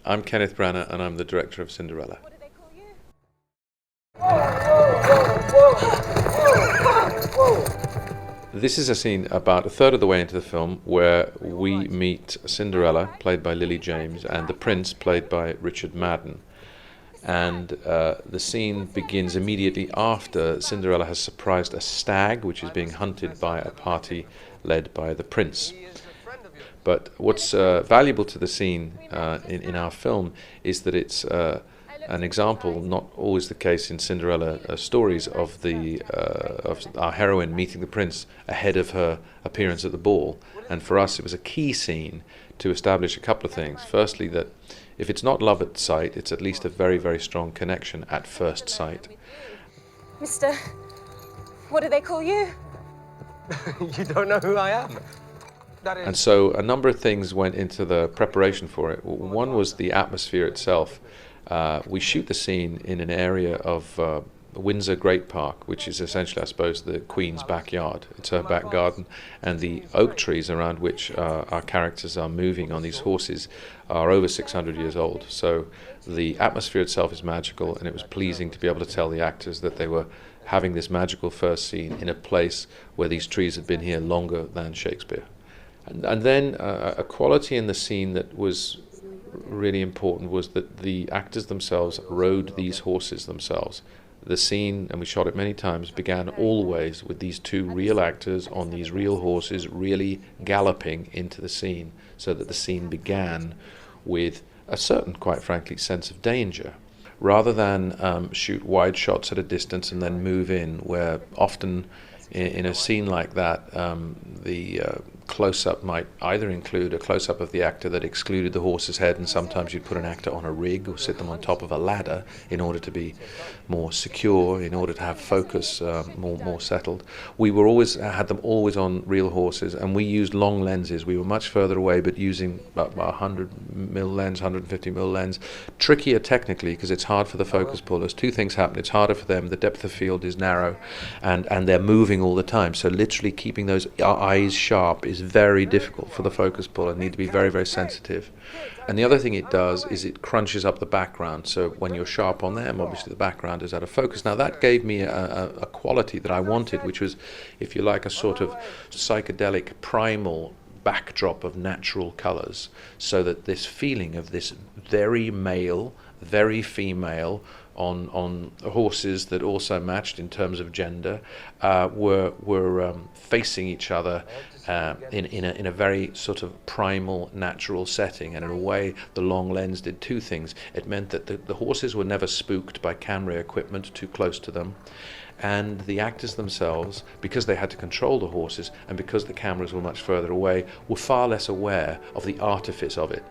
I'm Kenneth Branagh and I'm the director of Cinderella. What do they call you? This is a scene about a third of the way into the film where we meet Cinderella, played by Lily James, and the Prince, played by Richard Madden. And the scene begins immediately after Cinderella has surprised a stag, which is being hunted by a party led by the Prince. But what's valuable to the scene in our film is that it's an example, not always the case in Cinderella stories, of our heroine meeting the prince ahead of her appearance at the ball. And for us, it was a key scene to establish a couple of things. Firstly, that if it's not love at sight, it's at least a very, very strong connection at first sight. Mister, what do they call you? You don't know who I am? And so a number of things went into the preparation for it. One was the atmosphere itself. We shoot the scene in an area of Windsor Great Park, which is essentially, I suppose, the Queen's backyard. It's her back garden, and the oak trees around which our characters are moving on these horses are over 600 years old. So the atmosphere itself is magical, and it was pleasing to be able to tell the actors that they were having this magical first scene in a place where these trees had been here longer than Shakespeare. And then a quality in the scene that was really important was that the actors themselves rode these horses themselves. The scene, and we shot it many times, began always with these two real actors on these real horses really galloping into the scene, so that the scene began with a certain, quite frankly, sense of danger. Rather than shoot wide shots at a distance and then move in, where often in a scene like that, the close-up might either include a close-up of the actor that excluded the horse's head, and sometimes you'd put an actor on a rig or sit them on top of a ladder in order to be more secure, in order to have focus more settled. We were had them always on real horses, and we used long lenses. We were much further away, but using about 100mm lens, 150mm lens. Trickier technically, because it's hard for the focus pullers. Two things happen. It's harder for them. The depth of field is narrow, and they're moving all the time. So literally keeping those eyes sharp is very difficult for the focus puller. Need to be very, very sensitive. And the other thing it does is it crunches up the background. So when you're sharp on them, obviously the background is out of focus. Now that gave me a quality that I wanted, which was, if you like, a sort of psychedelic primal backdrop of natural colors, so that this feeling of this very male, very female, on horses that also matched in terms of gender, were facing each other in a very sort of primal, natural setting. And in a way, the long lens did two things. It meant that the horses were never spooked by camera equipment too close to them, and the actors themselves, because they had to control the horses and because the cameras were much further away, were far less aware of the artifice of it.